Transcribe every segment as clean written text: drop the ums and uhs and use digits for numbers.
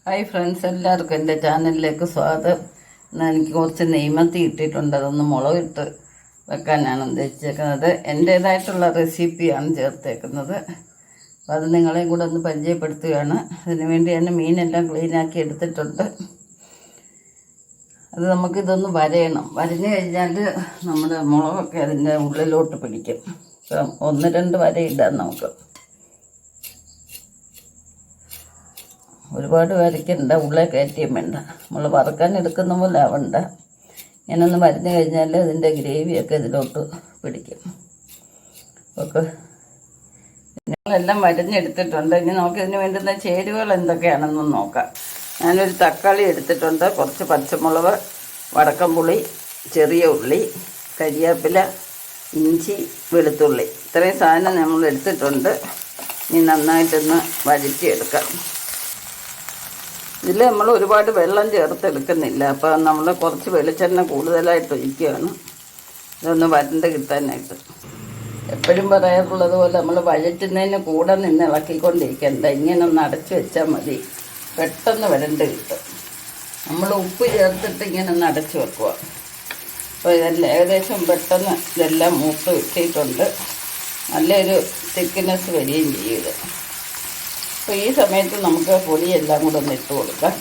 Hi friends, എല്ലാവർക്കും എൻ്റെ ചാനലിലേക്ക് സ്വാഗതം. എന്നാൽ എനിക്ക് കുറച്ച് നെയ്മത്തി ഇട്ടിട്ടുണ്ട്, അതൊന്ന് മുളകിട്ട് വെക്കാനാണ് ഉദ്ദേശിച്ചേക്കുന്നത്. എൻ്റേതായിട്ടുള്ള റെസിപ്പിയാണ് ചേർത്തേക്കുന്നത്. അപ്പോൾ അത് നിങ്ങളെയും കൂടെ ഒന്ന് പരിചയപ്പെടുത്തുകയാണ്. അതിനുവേണ്ടി തന്നെ മീനെല്ലാം ക്ലീനാക്കി എടുത്തിട്ടുണ്ട്. അത് നമുക്കിതൊന്ന് വരയണം. വരഞ്ഞു കഴിഞ്ഞാൽ നമ്മുടെ മുളകൊക്കെ അതിൻ്റെ ഉള്ളിലോട്ട് പിടിക്കും. അപ്പം 1-2 വര ഇടാം നമുക്ക്. ഒരുപാട് വരയ്ക്കണ്ട, ഉള്ളിൽ കയറ്റിയും വേണ്ട. നമ്മൾ വറുക്കാൻ എടുക്കുന്ന പോലെ ആവണ്ട. ഞാനൊന്ന് മരുന്ന് കഴിഞ്ഞാൽ ഇതിൻ്റെ ഗ്രേവിയൊക്കെ ഇതിലോട്ട് പിടിക്കും. ഓക്കെ, ഞങ്ങളെല്ലാം മരുന്നെടുത്തിട്ടുണ്ട്. ഇനി നമുക്കിതിന് വേണ്ടുന്ന ചേരുവകൾ എന്തൊക്കെയാണെന്ന് നോക്കാം. ഞാനൊരു തക്കാളി എടുത്തിട്ടുണ്ട്, കുറച്ച് പച്ചമുളക്, വടക്കംപുളി, ചെറിയ ഉള്ളി, കരിവേപ്പില, ഇഞ്ചി, വെളുത്തുള്ളി, ഇത്രയും സാധനം നമ്മൾ എടുത്തിട്ടുണ്ട്. ഇനി നന്നായിട്ടൊന്ന് വഴറ്റിയെടുക്കാം. ഇതിൽ നമ്മൾ ഒരുപാട് വെള്ളം ചേർത്തെടുക്കുന്നില്ല. അപ്പോൾ നമ്മൾ കുറച്ച് വെളിച്ചെണ്ണ കൂടുതലായിട്ട് ഒഴിക്കുകയാണ്, ഇതൊന്ന് വരണ്ട് കിട്ടാനായിട്ട്. എപ്പോഴും പറയാറുള്ളത് പോലെ നമ്മൾ വഴറ്റുന്നതിന് കൂടെ നിന്ന് ഇളക്കിക്കൊണ്ടിരിക്കണ്ട. ഇങ്ങനെ ഒന്ന് അടച്ചു വെച്ചാൽ മതി, പെട്ടെന്ന് വരണ്ട് കിട്ടും. നമ്മൾ ഉപ്പ് ചേർത്തിട്ട് ഇങ്ങനെ ഒന്ന് അടച്ചു വെക്കുക. അപ്പോൾ ഇതെല്ലാം ഏകദേശം പെട്ടെന്ന് ഇതെല്ലാം മൂത്ത് കിട്ടിയിട്ടുണ്ട്. നല്ലൊരു തിക്നെസ് വരികയും ചെയ്യും. അപ്പോൾ ഈ സമയത്ത് നമുക്ക് പൊടിയെല്ലാം കൂടെ ഒന്ന് ഇട്ട് കൊടുക്കാം.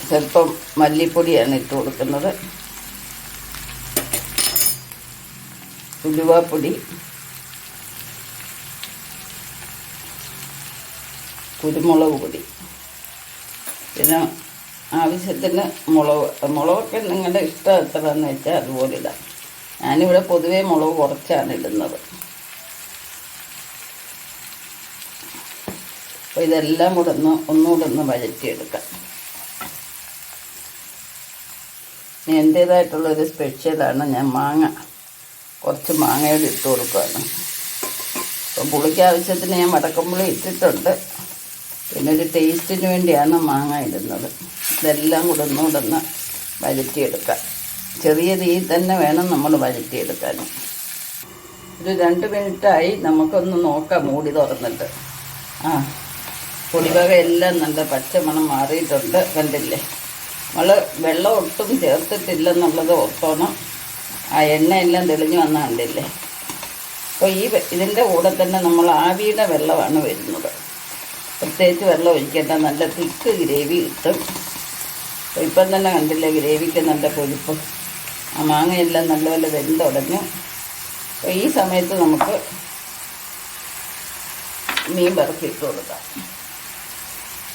സ്വല്പം മല്ലിപ്പൊടിയാണ് ഇട്ട് കൊടുക്കുന്നത്, ഉലുവാപ്പൊടി, കുരുമുളക് പൊടി, പിന്നെ ആവശ്യത്തിന് മുളകൊക്കെ നിങ്ങളുടെ ഇഷ്ടം എത്രയാണെന്ന് വെച്ചാൽ അതുപോലെ ഇടാം. ഞാനിവിടെ പൊതുവേ മുളക് കുറച്ചാണ് ഇടുന്നത്. അപ്പോൾ ഇതെല്ലാം കൂടെ ഒന്നുകൂടെ ഒന്ന് വഴറ്റിയെടുക്കാം. എൻ്റേതായിട്ടുള്ളൊരു സ്പെഷ്യലാണ്. ഞാൻ കുറച്ച് മാങ്ങയോട് ഇട്ട് കൊടുക്കുകയാണ്. അപ്പോൾ പുളിക്ക് ആവശ്യത്തിന് ഞാൻ വടക്കംപുളി ഇട്ടിട്ടുണ്ട്. പിന്നെ ഒരു ടേസ്റ്റിന് വേണ്ടിയാണ് മാങ്ങ ഇടുന്നത്. ഇതെല്ലാം കൂടെ ഒന്നുകൂടെ വഴറ്റിയെടുക്കാം. ചെറിയ തീയിൽ തന്നെ വേണം നമ്മൾ വഴറ്റിയെടുക്കാൻ. ഒരു 2 മിനിറ്റായി. നമുക്കൊന്ന് നോക്കാം മൂടി തുറന്നിട്ട്. പൊടിവക എല്ലാം നല്ല പച്ചമണം മാറിയിട്ടുണ്ട്, കണ്ടില്ലേ? നമ്മൾ വെള്ളം ഒട്ടും ചേർത്തിട്ടില്ലെന്നുള്ളത് ഓർത്തോണം. ആ എണ്ണയെല്ലാം തെളിഞ്ഞു വന്ന കണ്ടില്ലേ? അപ്പോൾ ഇതിൻ്റെ കൂടെ തന്നെ നമ്മൾ ആവിയുടെ വെള്ളമാണ് വരുന്നത്. പ്രത്യേകിച്ച് വെള്ളം ഒഴിക്കേണ്ട, നല്ല തിക്ക് ഗ്രേവി കിട്ടും. അപ്പോൾ ഇപ്പം തന്നെ കണ്ടില്ലേ, ഗ്രേവിക്ക് നല്ല കൊഴുപ്പ്. ആ മാങ്ങയെല്ലാം നല്ലപോലെ വെന്തുടഞ്ഞു. അപ്പോൾ ഈ സമയത്ത് നമുക്ക് മീൻ പറക്കി ഇട്ട് കൊടുക്കാം.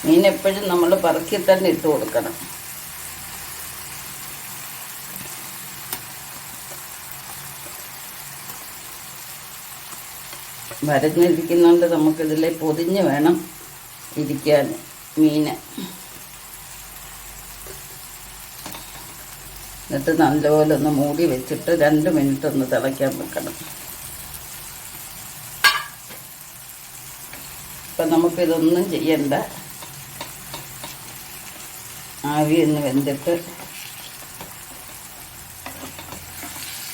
മീൻ എപ്പോഴും നമ്മൾ പറക്കി തന്നെ ഇട്ട് കൊടുക്കണം. വരഞ്ഞിരിക്കുന്നതുകൊണ്ട് നമുക്കിതിൽ പൊതിഞ്ഞ് വേണം ഇരിക്കാൻ മീൻ. എന്നിട്ട് നല്ലപോലെ ഒന്ന് മൂടി വെച്ചിട്ട് 2 മിനിറ്റ് ഒന്ന് തിളയ്ക്കാൻ വെക്കണം. അപ്പം നമുക്കിതൊന്നും ചെയ്യണ്ട. ആവി ഒന്ന് വെന്തിട്ട്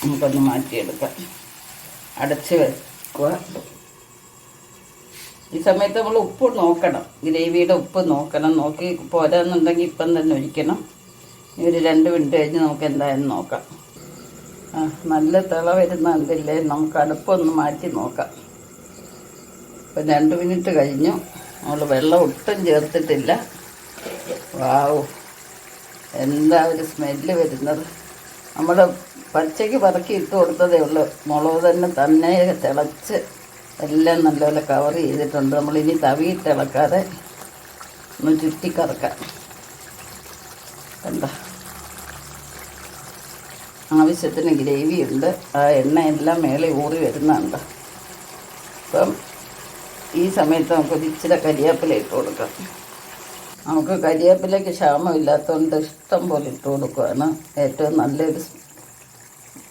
നമുക്കൊന്ന് മാറ്റിയെടുക്കാം. അടച്ച് വെക്കുക. ഈ സമയത്ത് നമ്മൾ ഉപ്പ് നോക്കണം, ഗ്രേവിയുടെ ഉപ്പ് നോക്കണം. നോക്കി പോരാന്നുണ്ടെങ്കിൽ ഇപ്പം തന്നെ ഒഴിക്കണം. ഒരു 2 മിനിറ്റ് കഴിഞ്ഞ് നമുക്ക് എന്തായാലും നോക്കാം. നല്ല തിള വരുന്ന എന്തില്ലേ, നമുക്ക് അടുപ്പൊന്ന് മാറ്റി നോക്കാം. ഇപ്പം 2 മിനിറ്റ് കഴിഞ്ഞു. നമ്മൾ വെള്ളം ഒട്ടും ചേർത്തിട്ടില്ല. വാവ്, എന്താ ഒരു സ്മെല്ല് വരുന്നത്! നമ്മൾ പച്ചയ്ക്ക് പറക്കി ഇട്ട് കൊടുത്തതേ ഉള്ളൂ. മുളക് തന്നെ തിളച്ച് എല്ലാം നല്ലപോലെ കവർ ചെയ്തിട്ടുണ്ട്. നമ്മളിനി തവിയിട്ട് ഇളക്കാതെ ഒന്ന് ചുറ്റിക്കറക്കാം. എന്താ, ആവശ്യത്തിന് ഗ്രേവി ഉണ്ട്. ആ എണ്ണയെല്ലാം മേലെ ഊറി വരുന്നുണ്ട്. അപ്പം ഈ സമയത്ത് നമുക്ക് ഇച്ചിരി കരിവേപ്പില ഇട്ട് കൊടുക്കാം. നമുക്ക് കരിവേപ്പിലയ്ക്ക് ക്ഷാമമില്ലാത്തതുകൊണ്ട് ഇഷ്ടം പോലെ ഇട്ട് കൊടുക്കുകയാണ്. ഏറ്റവും നല്ലൊരു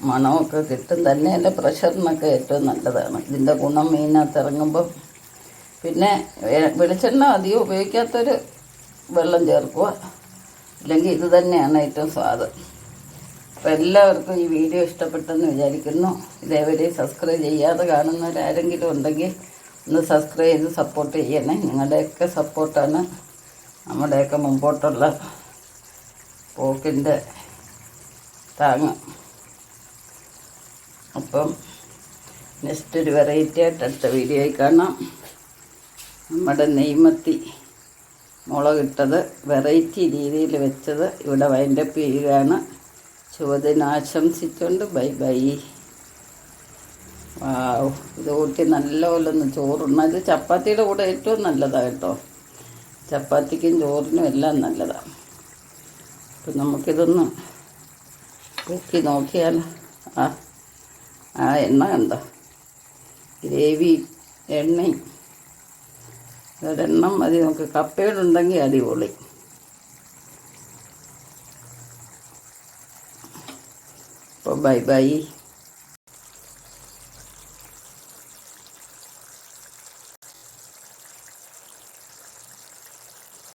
മണമൊക്കെ കിട്ടും. തന്നെയല്ല, പ്രഷറിനൊക്കെ ഏറ്റവും നല്ലതാണ് ഇതിൻ്റെ ഗുണം മീനകത്ത് ഇറങ്ങുമ്പം. പിന്നെ വെളിച്ചെണ്ണ അധികം ഉപയോഗിക്കാത്തൊരു വെള്ളം ചേർക്കുക, ഇല്ലെങ്കിൽ ഇത് തന്നെയാണ് ഏറ്റവും സ്വാദ്. അപ്പോൾ എല്ലാവർക്കും ഈ വീഡിയോ ഇഷ്ടപ്പെട്ടെന്ന് വിചാരിക്കുന്നു. ഇതേവരെ സബ്സ്ക്രൈബ് ചെയ്യാതെ കാണുന്നവരാരെങ്കിലും ഉണ്ടെങ്കിൽ ഒന്ന് സബ്സ്ക്രൈബ് ചെയ്ത് സപ്പോർട്ട് ചെയ്യണേ. നിങ്ങളുടെയൊക്കെ സപ്പോർട്ടാണ് നമ്മുടെയൊക്കെ മുമ്പോട്ടുള്ള പോക്കിൻ്റെ താങ്ങ്. അപ്പം നെക്സ്റ്റ് ഒരു വെറൈറ്റി ആയിട്ട് അടുത്ത വീഡിയോയിൽ കാണാം. നമ്മുടെ നെയ്മത്തി മുളകിട്ടത് വെറൈറ്റി രീതിയിൽ വെച്ചത് ഇവിടെ വൈൻഡപ്പ് ചെയ്യുകയാണ്. ശുഭദിനം ആശംസിച്ചുകൊണ്ട് ബൈ ബൈ. വാവ്, ഇത് കൂട്ടി നല്ലപോലെ ഒന്ന് ചോറുണ്ണാം. ഇത് ചപ്പാത്തിയുടെ കൂടെ ഏറ്റവും നല്ലതാണ് കേട്ടോ. ചപ്പാത്തിക്കും ചോറിനും എല്ലാം നല്ലതാണ്. അപ്പം നമുക്കിതൊന്ന് നോക്കി നോക്കിയാൽ ആ എണ്ണ കണ്ടോ, ഗ്രേവി എണ്ണയും ഒരെണ്ണം മതി നമുക്ക്. കപ്പയോടുണ്ടെങ്കിൽ അടിപൊളി. അപ്പോൾ ബൈ ബൈ.